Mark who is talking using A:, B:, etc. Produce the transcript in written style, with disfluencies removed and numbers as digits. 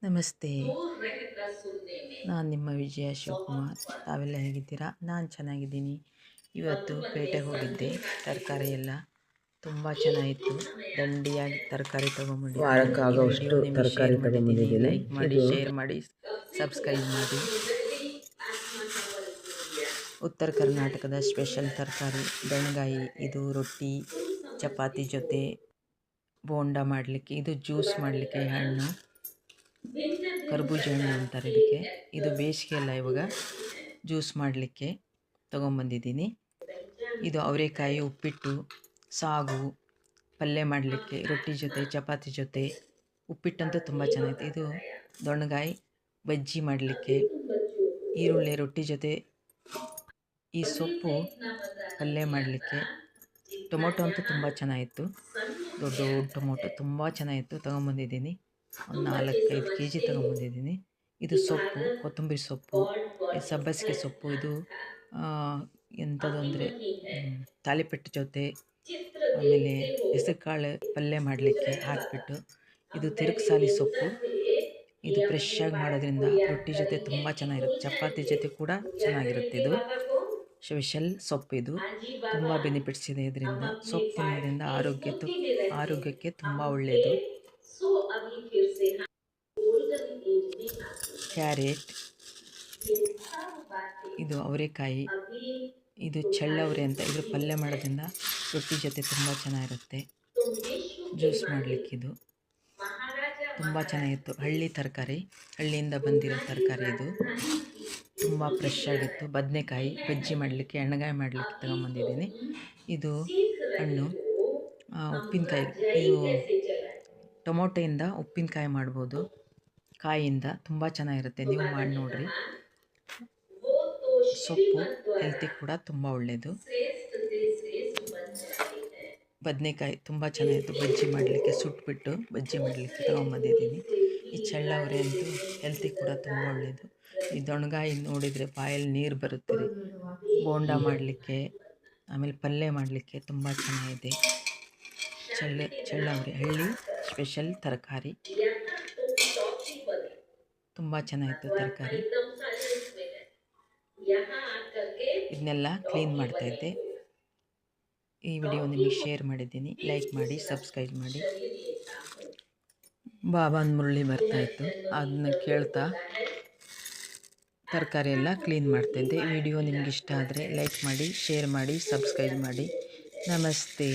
A: ನಮಸ್ತೆ. ನಾನು ನಿಮ್ಮ ವಿಜಯ ಶಿವಕುಮಾರ್. ತಾವೆಲ್ಲ ಹೇಗಿದ್ದೀರಾ? ನಾನು ಚೆನ್ನಾಗಿದ್ದೀನಿ. ಇವತ್ತು ಪೇಟೆಗೆ ಹೋಗಿದ್ದೆ. ತರಕಾರಿ ಎಲ್ಲ ತುಂಬ ಚೆನ್ನಾಗಿತ್ತು. ದಂಡಿಯಾಗಿ ತರಕಾರಿ ತೊಗೊಂಬಂದಿದ್ದೀನಿ. ಈ ವಿಡಿಯೋ ನಿಮಗೆ ಶೇರ್ ಮಾಡಿದ್ದೀನಿ. ಲೈಕ್ ಮಾಡಿ, ಶೇರ್ ಮಾಡಿ, ಸಬ್ಸ್ಕ್ರೈಬ್ ಮಾಡಿ. ಉತ್ತರ ಕರ್ನಾಟಕದ ಸ್ಪೆಷಲ್ ತರಕಾರಿ ದೊಣಗಾಯಿ. ಇದು ರೊಟ್ಟಿ ಚಪಾತಿ ಜೊತೆ ಬೋಂಡ ಮಾಡಲಿಕ್ಕೆ, ಇದು ಜ್ಯೂಸ್ ಮಾಡಲಿಕ್ಕೆ ಹಣ್ಣು ಕರ್ಬೂಜ ಹಣ್ಣು ಅಂತಾರೆ ಇದಕ್ಕೆ. ಇದು ಬೇಸಿಗೆ ಅಲ್ಲ, ಇವಾಗ ಜ್ಯೂಸ್ ಮಾಡಲಿಕ್ಕೆ ತೊಗೊಂಬಂದಿದ್ದೀನಿ. ಇದು ಅವರೆಕಾಯಿ ಉಪ್ಪಿಟ್ಟು, ಸಾಗು, ಪಲ್ಯ ಮಾಡಲಿಕ್ಕೆ, ರೊಟ್ಟಿ ಜೊತೆ ಚಪಾತಿ ಜೊತೆ. ಉಪ್ಪಿಟ್ಟಂತೂ ತುಂಬ ಚೆನ್ನಾಗಿತ್ತು. ಇದು ದೊಣ್ಣಗಾಯಿ ಬಜ್ಜಿ ಮಾಡಲಿಕ್ಕೆ, ಈರುಳ್ಳಿ ರೊಟ್ಟಿ ಜೊತೆ. ಈ ಸೊಪ್ಪು ಪಲ್ಯ ಮಾಡಲಿಕ್ಕೆ. ಟೊಮೊಟೊ ಅಂತೂ ತುಂಬ ಚೆನ್ನಾಗಿತ್ತು. ದೊಡ್ಡ ಟೊಮೊಟೊ ತುಂಬ ಚೆನ್ನಾಗಿತ್ತು. ತೊಗೊಂಬಂದಿದ್ದೀನಿ. ಒಂದು 4-5 ಕೆ ಜಿ ತೊಗೊಂಬಂದಿದ್ದೀನಿ. ಇದು ಸೊಪ್ಪು, ಕೊತ್ತಂಬರಿ ಸೊಪ್ಪು, ಸಬ್ಬಸಿಗೆ ಸೊಪ್ಪು. ಇದು ಎಂಥದ್ದು ಅಂದರೆ ತಾಲಿಪಟ್ಟು ಜೊತೆ, ಆಮೇಲೆ ಹೆಸರುಕಾಳು ಪಲ್ಯ ಮಾಡಲಿಕ್ಕೆ ಹಾಕಿಬಿಟ್ಟು. ಇದು ತಿರುಗ್ಸಾಲಿ ಸೊಪ್ಪು. ಇದು ಫ್ರೆಶ್ ಆಗಿ ಮಾಡೋದ್ರಿಂದ ರೊಟ್ಟಿ ಜೊತೆ ತುಂಬ ಚೆನ್ನಾಗಿರುತ್ತೆ. ಚಪಾತಿ ಜೊತೆ ಕೂಡ ಚೆನ್ನಾಗಿರುತ್ತೆ. ಇದು ಸ್ಪೆಷಲ್ ಸೊಪ್ಪು. ಇದು ತುಂಬ ಬೆನಿಫಿಟ್ಸ್ ಇದೆ ಇದರಿಂದ. ಸೊಪ್ಪು ತಿನ್ನೋದ್ರಿಂದ ಆರೋಗ್ಯಕ್ಕೆ ತುಂಬ ಒಳ್ಳೆಯದು. ಕ್ಯಾರೆಟ್, ಇದು ಅವರೆಕಾಯಿ, ಇದು ಚಳ್ಳವರೆ ಅಂತ. ಇದ್ರ ಪಲ್ಯ ಮಾಡೋದ್ರಿಂದ ರೊಟ್ಟಿ ಜೊತೆ ತುಂಬ ಚೆನ್ನಾಗಿರುತ್ತೆ. ಜ್ಯೂಸ್ ಮಾಡಲಿಕ್ಕಿದು ತುಂಬ ಚೆನ್ನಾಗಿತ್ತು. ಹಳ್ಳಿ ತರಕಾರಿ, ಹಳ್ಳಿಯಿಂದ ಬಂದಿರೋ ತರಕಾರಿ. ಇದು ತುಂಬ ಫ್ರೆಶ್ ಆಗಿತ್ತು. ಬದನೆಕಾಯಿ ಬಜ್ಜಿ ಮಾಡಲಿಕ್ಕೆ, ಎಣ್ಣೆಗಾಯಿ ಮಾಡಲಿಕ್ಕೆ ತೊಗೊಂಬಂದಿದ್ದೀನಿ. ಇದು ಹಣ್ಣು ಉಪ್ಪಿನಕಾಯಿ. ಇದು ಟೊಮೊಟೊಯಿಂದ ಉಪ್ಪಿನಕಾಯಿ ಮಾಡ್ಬೋದು. ಕಾಯಿಯಿಂದ ತುಂಬ ಚೆನ್ನಾಗಿರುತ್ತೆ. ನೀವು ಮಾಡಿ ನೋಡಿರಿ. ಸೊಪ್ಪು ಹೆಲ್ತಿಗೆ ಕೂಡ ತುಂಬ ಒಳ್ಳೆಯದು. ಬದನೆಕಾಯಿ ತುಂಬ ಚೆನ್ನಾಗಿತ್ತು. ಬಜ್ಜಿ ಮಾಡಲಿಕ್ಕೆ, ಸುಟ್ಬಿಟ್ಟು ಬಜ್ಜಿ ಮಾಡಲಿಕ್ಕೆ ತೊಗೊಂಬಂದಿದ್ದೀನಿ. ಈ ಚಳ್ಳವರೆ ಅಂತೂ ಹೆಲ್ತಿಗೆ ಕೂಡ ತುಂಬ ಒಳ್ಳೆಯದು. ಈ ದೊಣ್ಣಗಾಯಿ ನೋಡಿದರೆ ಬಾಯಲ್ಲಿ ನೀರು ಬರುತ್ತದೆ. ಬೋಂಡ ಮಾಡಲಿಕ್ಕೆ, ಆಮೇಲೆ ಪಲ್ಯ ಮಾಡಲಿಕ್ಕೆ ತುಂಬ ಚೆನ್ನಾಗಿದೆ. ಚಳ್ಳವರೆ ಹಳ್ಳಿ ಸ್ಪೆಷಲ್ ತರಕಾರಿ. ತುಂಬ ಚೆನ್ನಾಗಿತ್ತು ತರಕಾರಿ. ಇದನ್ನೆಲ್ಲ ಕ್ಲೀನ್ ಮಾಡ್ತಾಯಿದ್ದೆ. ಈ ವಿಡಿಯೋ ನಿಮಗೆ ಶೇರ್ ಮಾಡಿದ್ದೀನಿ. ಲೈಕ್ ಮಾಡಿ, ಸಬ್ಸ್ಕ್ರೈಬ್ ಮಾಡಿ. ಬಾಬಾನ ಮುರಳಿ ಬರ್ತಾಯಿತ್ತು, ಅದನ್ನ ಕೇಳ್ತಾ ತರಕಾರಿ ಎಲ್ಲ ಕ್ಲೀನ್ ಮಾಡ್ತಾಯಿದ್ದೆ. ವಿಡಿಯೋ ನಿಮ್ಗೆ ಇಷ್ಟ ಆದರೆ ಲೈಕ್ ಮಾಡಿ, ಶೇರ್ ಮಾಡಿ, ಸಬ್ಸ್ಕ್ರೈಬ್ ಮಾಡಿ. ನಮಸ್ತೆ.